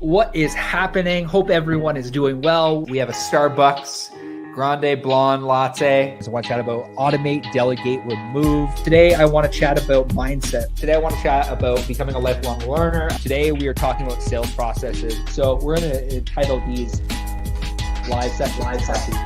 What is happening? Hope everyone is doing well. We have a Starbucks Grande Blonde Latte. So I want to chat about automate, delegate, remove. Today, I want to chat about mindset. Today, I want to chat about becoming a lifelong learner. Today, we are talking about sales processes. So we're going to entitle these live sessions.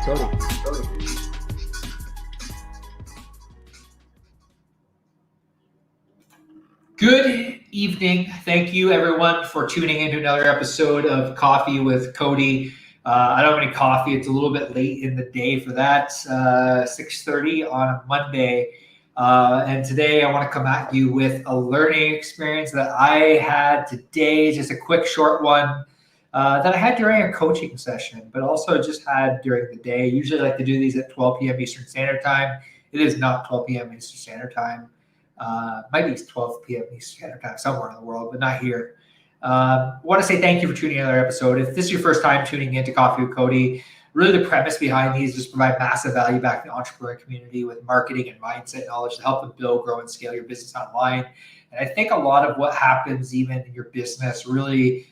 Cody. Good evening. Thank you, everyone, for tuning into another episode of Coffee with Cody. I don't have any coffee. It's a little bit late in the day for that, 6:30 on a Monday. And today I want to come at you with a learning experience that I had today, just a quick, short one that I had during a coaching session, but also just had during the day. Usually I like to do these at 12 p.m. Eastern Standard Time. It is not 12 p.m. Eastern Standard Time. Might be 12 p.m. Eastern Standard Time somewhere in the world, but not here. I want to say thank you for tuning in to another episode. If this is your first time tuning into Coffee with Cody, really the premise behind these is just provide massive value back to the entrepreneur community with marketing and mindset knowledge to help them build, grow, and scale your business online. And I think a lot of what happens even in your business really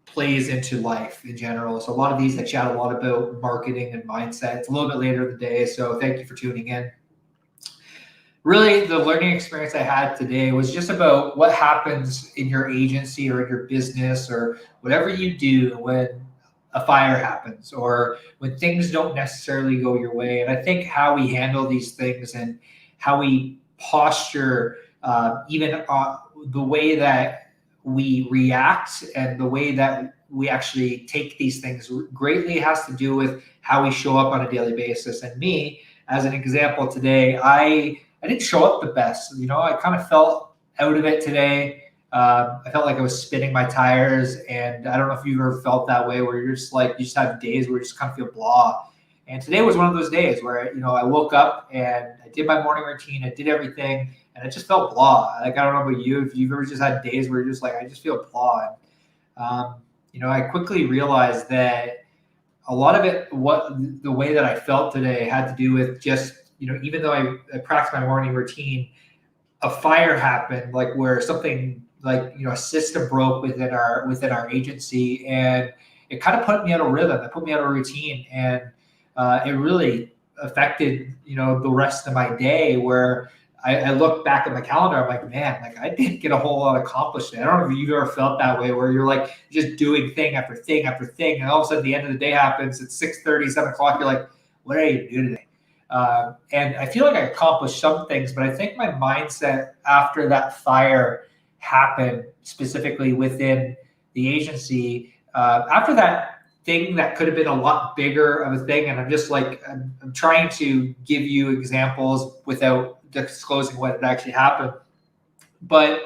plays into life in general. So a lot of these I chat a lot about marketing and mindset. It's a little bit later in the day, so thank you for tuning in. Really, the learning experience I had today was just about what happens in your agency or in your business or whatever you do when a fire happens or when things don't necessarily go your way. And I think how we handle these things and how we posture, even the way that we react and the way that we actually take these things greatly has to do with how we show up on a daily basis. And me, as an example today, I didn't show up the best. I kind of felt out of it today. I felt like I was spinning my tires, and I don't know if you've ever felt that way where you're just like, you just have days where you just kind of feel blah. And today was one of those days where, I woke up and I did my morning routine, I did everything, and it just felt blah. Like, I don't know about you, if you've ever just had days where you're just like, I just feel blah. And, I quickly realized that a lot of it, the way that I felt today had to do with just, even though I practiced my morning routine, a fire happened, like where something like, a system broke within our agency, and it kind of put me out of rhythm. It put me out of routine, and it really affected, the rest of my day where I look back at my calendar, I'm like, man, like I didn't get a whole lot accomplished today. I don't know if you've ever felt that way where you're like just doing thing after thing after thing, and all of a sudden the end of the day happens, it's 6:30, 7 o'clock, you're like, what did I do today? And I feel like I accomplished some things, but I think my mindset after that fire happened, specifically within the agency, after that thing that could have been a lot bigger of a thing. And I'm just like, I'm trying to give you examples without disclosing what had actually happened. But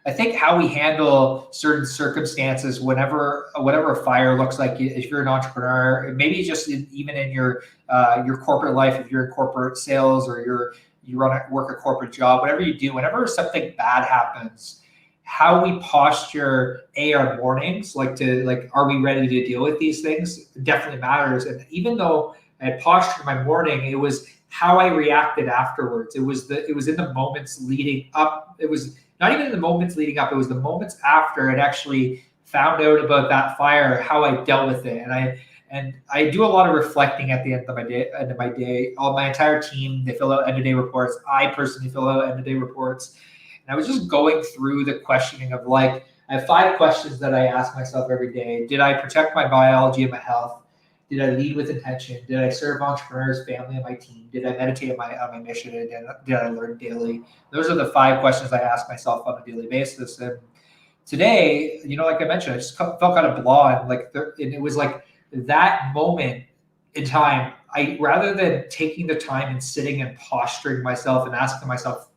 I think how we handle certain circumstances, whatever a fire looks like, if you're an entrepreneur, maybe just even in your corporate life, if you're in corporate sales or you work a corporate job, whatever you do, whenever something bad happens, how we posture our mornings, are we ready to deal with these things, definitely matters. And even though I postured my morning, it was how I reacted afterwards. It was in the moments leading up. It was not even in the moments leading up, it was the moments after I'd actually found out about that fire, how I dealt with it. And I do a lot of reflecting at the end of my day. All my entire team, they fill out end-of-day reports. I personally fill out end-of-day reports. And I was just going through the questioning of I have 5 questions that I ask myself every day. Did I protect my biology and my health? Did I lead with intention? Did I serve entrepreneurs, family, and my team? Did I meditate on my mission? And did I learn daily? Those are the 5 questions I ask myself on a daily basis. And today, like I mentioned, I just felt kind of blah. And it was like that moment in time, rather than taking the time and sitting and posturing myself and asking myself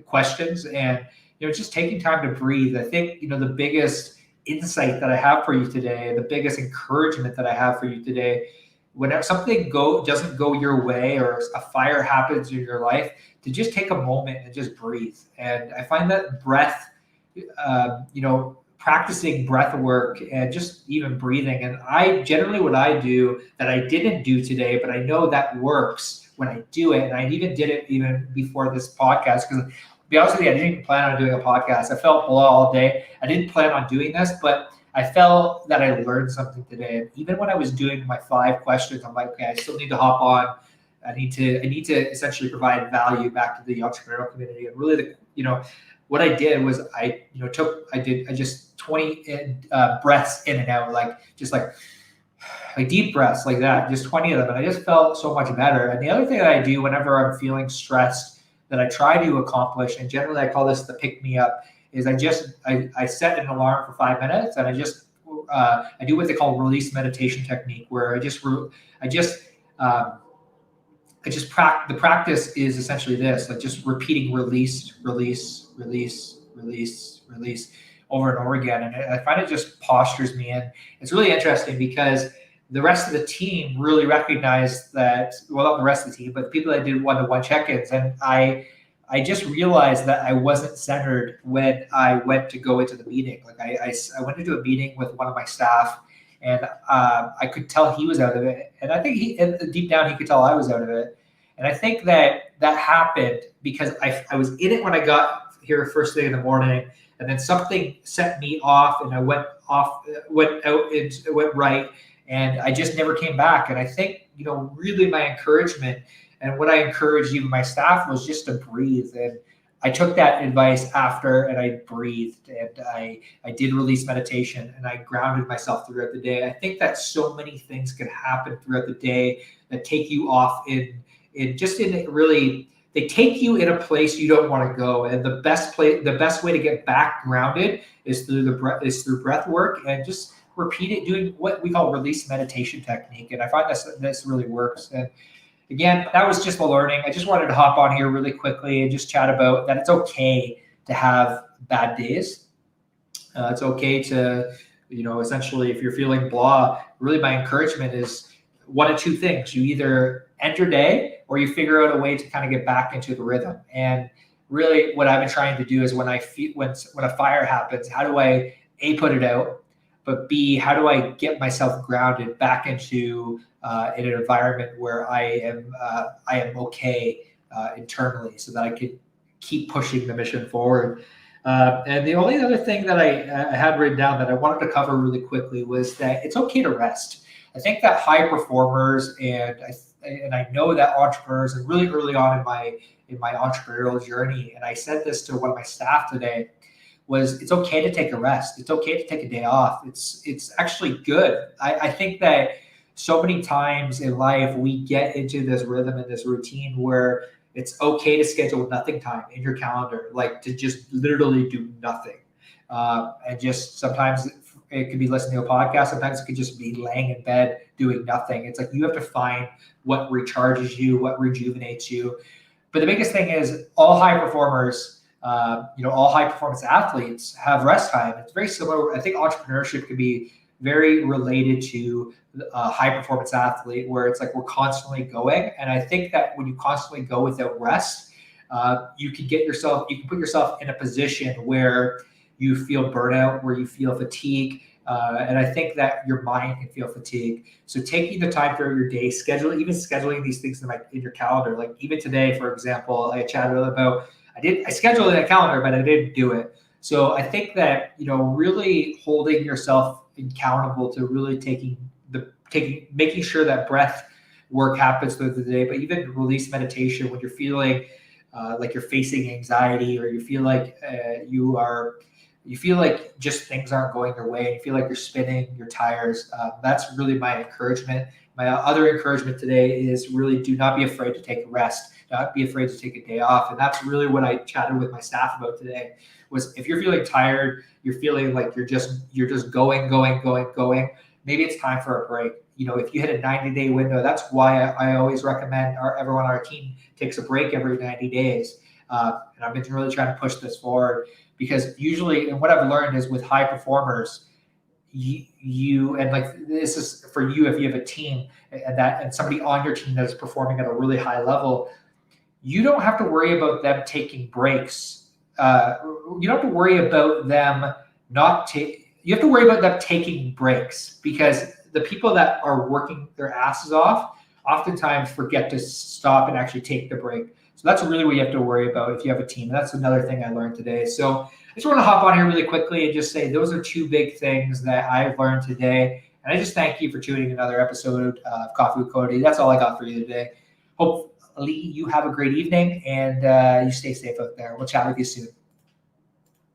questions and, just taking time to breathe. I think, the biggest insight that I have for you today, the biggest encouragement that I have for you today, whenever something doesn't go your way or a fire happens in your life, to just take a moment and just breathe. And I find that breath, practicing breath work and just even breathing. And what I do that I didn't do today, but I know that works when I do it. And I even did it even before this podcast, because to be honest with you, I didn't even plan on doing a podcast. I felt blah all day. I didn't plan on doing this, but I felt that I learned something today. And even when I was doing my 5 questions, I'm like, okay, I still need to hop on. I need to essentially provide value back to the entrepreneurial community. And really, what I did was I just 20 breaths in and out, like deep breaths like that, just 20 of them. And I just felt so much better. And the other thing that I do whenever I'm feeling stressed that I try to accomplish, and generally I call this the pick me up, is I set an alarm for 5 minutes, and I do what they call release meditation technique, where the practice is essentially this, like just repeating release, release, release, release, release over and over again. And I find it just postures me in. It's really interesting because the rest of the team really recognized that, well, not the rest of the team, but the people that did one-to-one check-ins. And I just realized that I wasn't centered when I went to go into the meeting. Like I went into a meeting with one of my staff, and I could tell he was out of it. And I think deep down, he could tell I was out of it. And I think that happened because I was in it when I got here first thing in the morning, and then something set me off, and I went right, and I just never came back. And I think, really my encouragement and what I encouraged even my staff was just to breathe. And I took that advice after, and I breathed, and I did release meditation, and I grounded myself throughout the day. I think that so many things can happen throughout the day that take you off they take you in a place you don't want to go. And the best way to get back grounded is through breath work, and just repeat it, doing what we call release meditation technique. And I find this really works. And again, that was just the learning. I just wanted to hop on here really quickly and just chat about that. It's okay to have bad days. It's okay to, essentially, if you're feeling blah, really my encouragement is one of two things. You either end your day, or you figure out a way to kind of get back into the rhythm. And really what I've been trying to do is when a fire happens, how do I put it out, but B, how do I get myself grounded back into in an environment where I am okay internally, so that I could keep pushing the mission forward. And the only other thing that I had written down that I wanted to cover really quickly was that it's okay to rest. I think that high performers, and I know that entrepreneurs, and really early on in my entrepreneurial journey, and I said this to one of my staff today, was it's okay to take a rest. It's okay to take a day off. It's actually good. I think that so many times in life we get into this rhythm and this routine where it's okay to schedule nothing time in your calendar, like to just literally do nothing. And just sometimes it could be listening to a podcast. Sometimes it could just be laying in bed doing nothing. It's like you have to find what recharges you, what rejuvenates you. But the biggest thing is all high performers, all high performance athletes have rest time. It's very similar. I think entrepreneurship could be very related to a high performance athlete, where it's like we're constantly going. And I think that when you constantly go without rest, you can put yourself in a position where you feel burnout, where you feel fatigue. And I think that your mind can feel fatigue. So taking the time throughout your day, scheduling these things in your calendar. Like even today, for example, I chatted about, I scheduled in a calendar, but I didn't do it. So I think that, really holding yourself accountable to really making sure that breath work happens through the day, but even release meditation when you're feeling like you're facing anxiety, or you feel like just things aren't going your way, and you feel like you're spinning your tires. That's really my encouragement. My other encouragement today is really do not be afraid to take a rest, not be afraid to take a day off. And that's really what I chatted with my staff about today, was if you're feeling tired, you're feeling like you're just going, maybe it's time for a break. If you hit a 90-day window, that's why I always recommend everyone on our team takes a break every 90 days. And I've been really trying to push this forward, because usually, and what I've learned is with high performers, and like this is for you, if you have a team and somebody on your team that is performing at a really high level, you don't have to worry about them taking breaks. You don't have to worry about them you have to worry about them taking breaks, because the people that are working their asses off oftentimes forget to stop and actually take the break. So that's really what you have to worry about if you have a team. That's another thing I learned today. So I just want to hop on here really quickly and just say those are two big things that I've learned today. And I just thank you for tuning another episode of Coffee with Cody. That's all I got for you today. Hopefully you have a great evening and you stay safe out there. We'll chat with you soon.